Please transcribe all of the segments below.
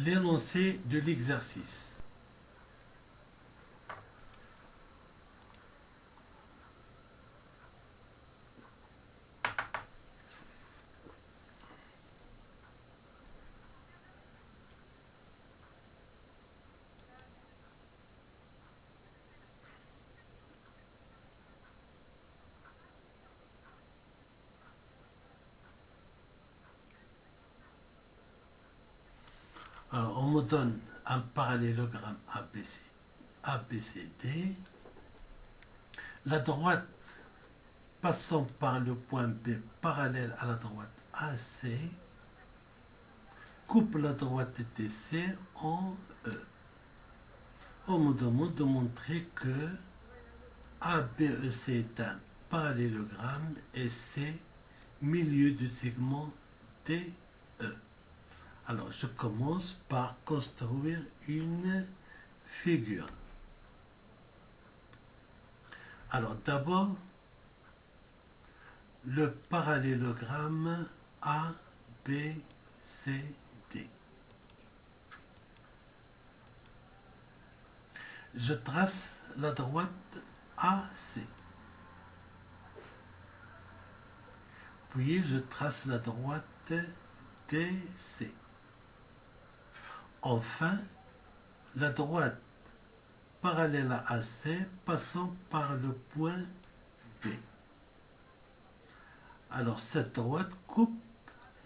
l'énoncé de l'exercice. Alors, on me donne un parallélogramme ABCD. La droite passant par le point B parallèle à la droite AC coupe la droite DC en E. On me demande de montrer que ABEC est un parallélogramme et C milieu du segment DE. Alors, je commence par construire une figure. Alors, d'abord, le parallélogramme ABCD. Je trace la droite AC. Puis, je trace la droite DC. Enfin, la droite parallèle à AC passant par le point B. Alors cette droite coupe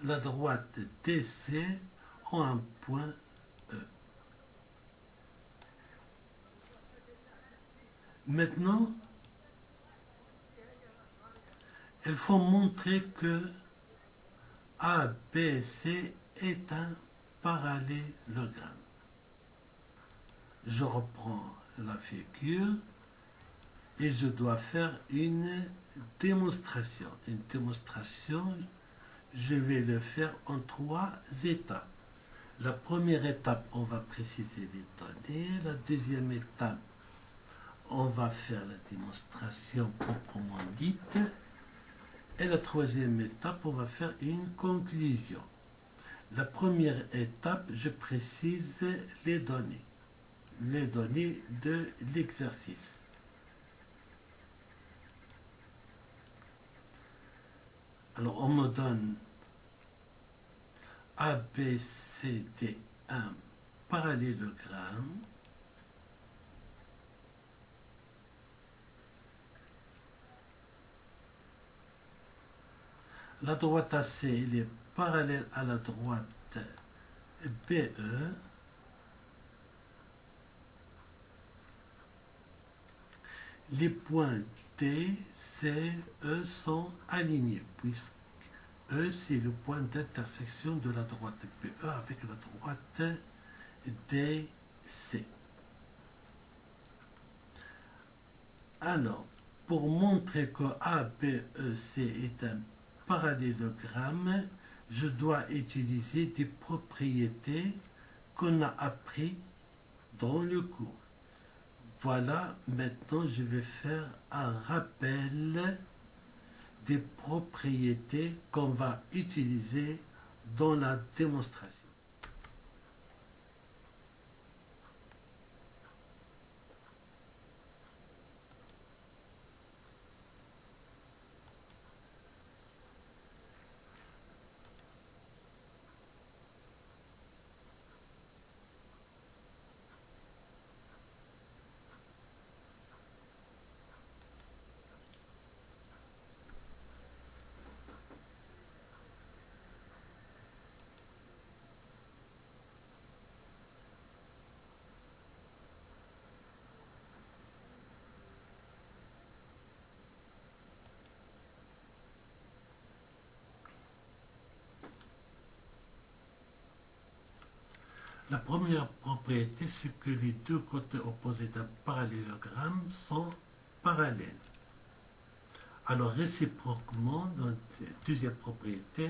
la droite DC en un point E. Maintenant, il faut montrer que ABC est un parallélogramme. Je reprends la figure et je dois faire une démonstration. Une démonstration, je vais le faire en 3 étapes. La première étape, on va préciser les données. La deuxième étape, on va faire la démonstration proprement dite. Et la troisième étape, on va faire une conclusion. La première étape, je précise les données de l'exercice. Alors, on me donne ABCD, un parallélogramme. La droite AC, elle est parallèle à la droite BE. Les points D, C, E sont alignés, puisque E, c'est le point d'intersection de la droite BE avec la droite DC. Alors, pour montrer que ABC est un parallélogramme, je dois utiliser des propriétés qu'on a appris dans le cours. Voilà, maintenant je vais faire un rappel des propriétés qu'on va utiliser dans la démonstration. La première propriété, c'est que les deux côtés opposés d'un parallélogramme sont parallèles. Alors réciproquement, dans la deuxième propriété,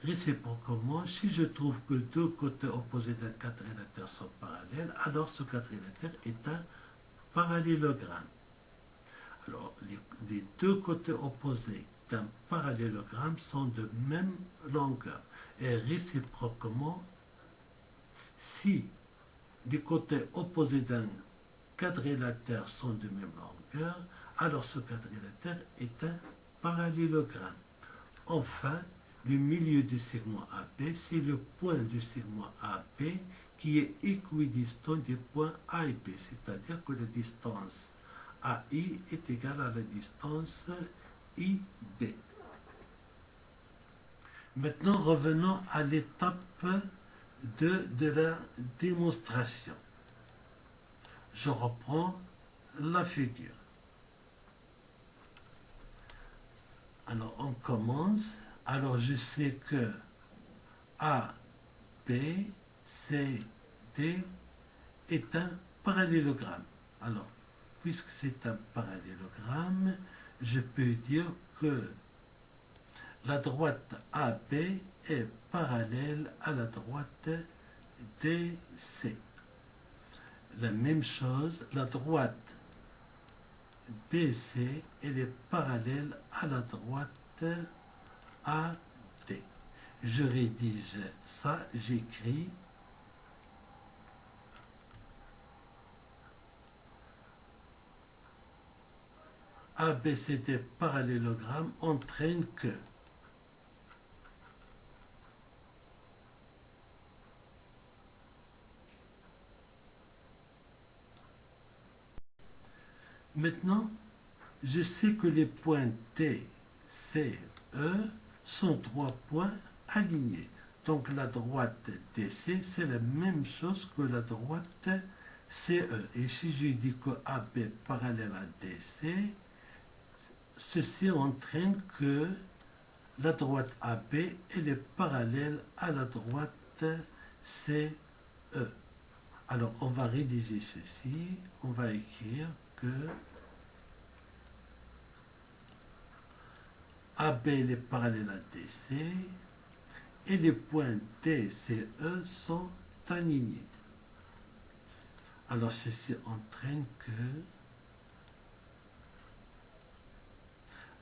réciproquement, si je trouve que deux côtés opposés d'un quadrilatère sont parallèles, alors ce quadrilatère est un parallélogramme. Alors les deux côtés opposés d'un parallélogramme sont de même longueur. Et réciproquement, si les côtés opposés d'un quadrilatère sont de même longueur, alors ce quadrilatère est un parallélogramme. Enfin, le milieu du segment AB, c'est le point du segment AB qui est équidistant des points A et B, c'est-à-dire que la distance AI est égale à la distance IB. Maintenant, revenons à l'étape de la démonstration. Je reprends la figure. Alors, on commence. Alors, je sais que A, B, C, D est un parallélogramme. Alors, puisque c'est un parallélogramme, je peux dire que la droite AB est parallèle à la droite DC. La même chose, la droite BC, elle est parallèle à la droite AD. Je rédige ça, j'écris ABCD parallélogramme entraîne que maintenant, je sais que les points T, C, E sont 3 points alignés. Donc la droite DC, c'est la même chose que la droite CE. Et si je dis que AB parallèle à DC, ceci entraîne que la droite AB, elle est parallèle à la droite CE. Alors on va rédiger ceci, on va écrire que AB est parallèle à DC et les points D, C, E sont alignés. Alors ceci entraîne que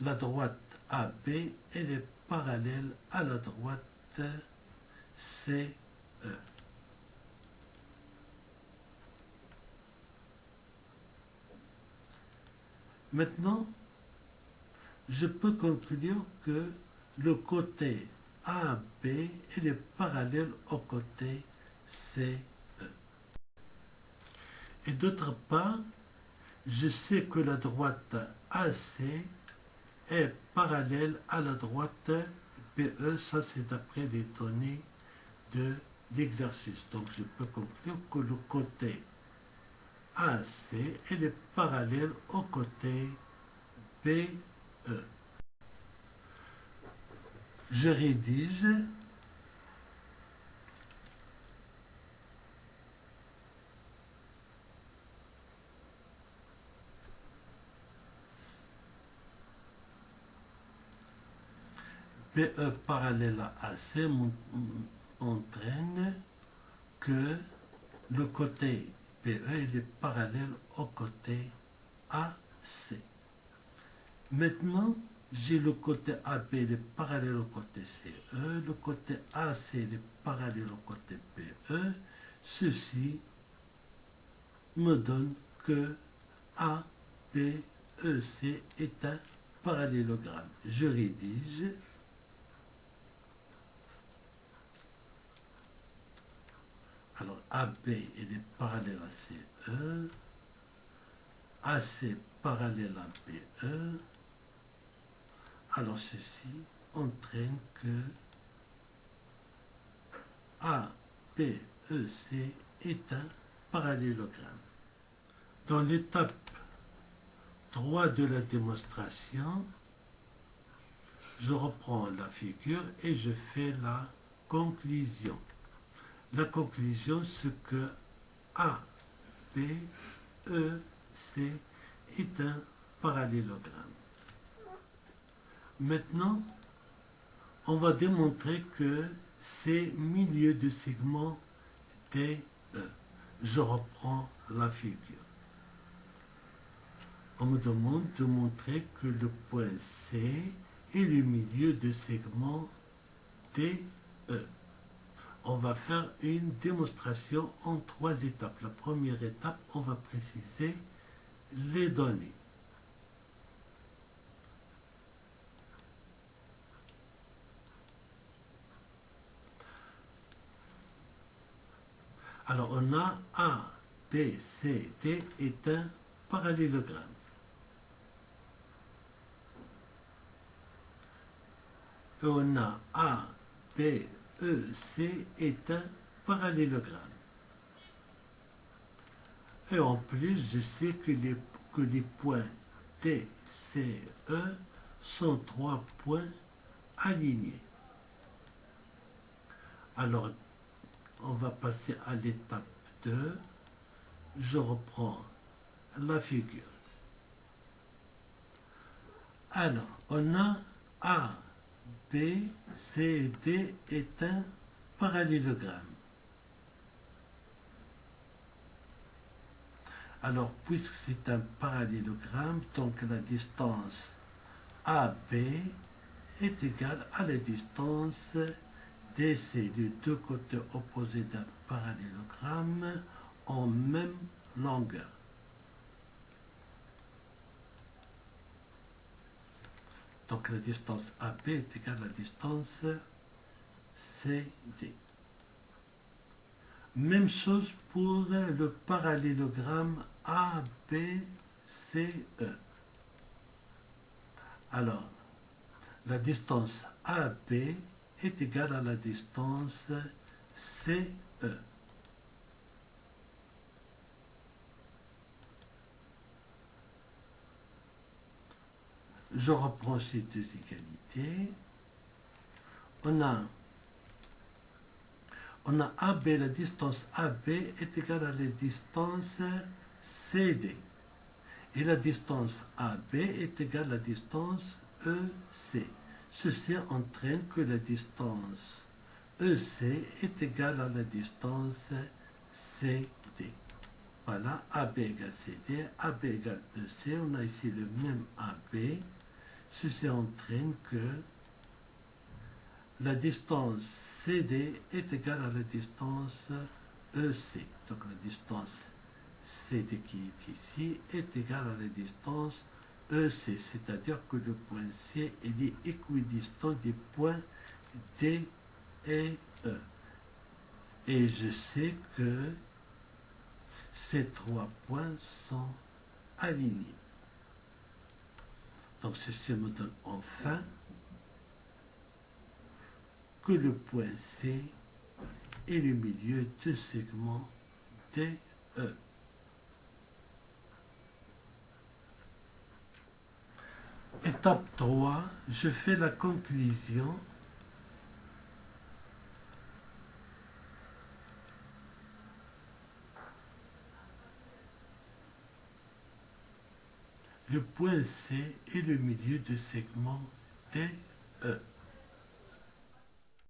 la droite AB elle est parallèle à la droite CE. Maintenant, je peux conclure que le côté AB est parallèle au côté CE. Et d'autre part, je sais que la droite AC est parallèle à la droite BE, ça c'est d'après les données de l'exercice. Donc je peux conclure que le côté AC est parallèle au côté BE. Je rédige BE parallèle à AC entraîne que le côté BE est parallèle au côté AC. Maintenant, j'ai le côté AB est parallèle au côté CE, le côté AC est parallèle au côté BE. Ceci me donne que ABEC est un parallélogramme. Je rédige. Alors AB est parallèle à CE, AC parallèle à BE. Alors ceci entraîne que ABEC est un parallélogramme. Dans l'étape 3 de la démonstration, je reprends la figure et je fais la conclusion. La conclusion, c'est que ABEC est un parallélogramme. Maintenant, on va démontrer que c'est milieu de segment DE. Je reprends la figure. On me demande de montrer que le point C est le milieu de segment DE. on va faire une démonstration en 3 étapes. La première étape, on va préciser les données. Alors, on a A, B, C, D est un parallélogramme. Et on a A, B, E, C est un parallélogramme. Et en plus, je sais que les points D, C, E sont 3 points alignés. Alors, on va passer à l'étape 2. Je reprends la figure. Alors, on a A, B, C, D est un parallélogramme. Alors, puisque c'est un parallélogramme, donc la distance AB est égale à la distance DC, les deux côtés opposés d'un parallélogramme en même longueur. Donc la distance AB est égale à la distance CD. Même chose pour le parallélogramme ABCE. Alors, la distance AB est égale à la distance CE. Je reprends ces deux égalités. On a AB, la distance AB est égale à la distance CD. Et la distance AB est égale à la distance EC. Ceci entraîne que la distance EC est égale à la distance CD. Voilà, AB égale CD, AB égale EC. On a ici le même AB. Ceci entraîne que la distance CD est égale à la distance EC. Donc la distance CD qui est ici est égale à la distance EC, c'est-à-dire que le point C est équidistant des points D et E. Et je sais que ces 3 points sont alignés. Donc ceci me donne enfin que le point C est le milieu du segment DE. Étape 3, je fais la conclusion. Le point C est le milieu du segment DE.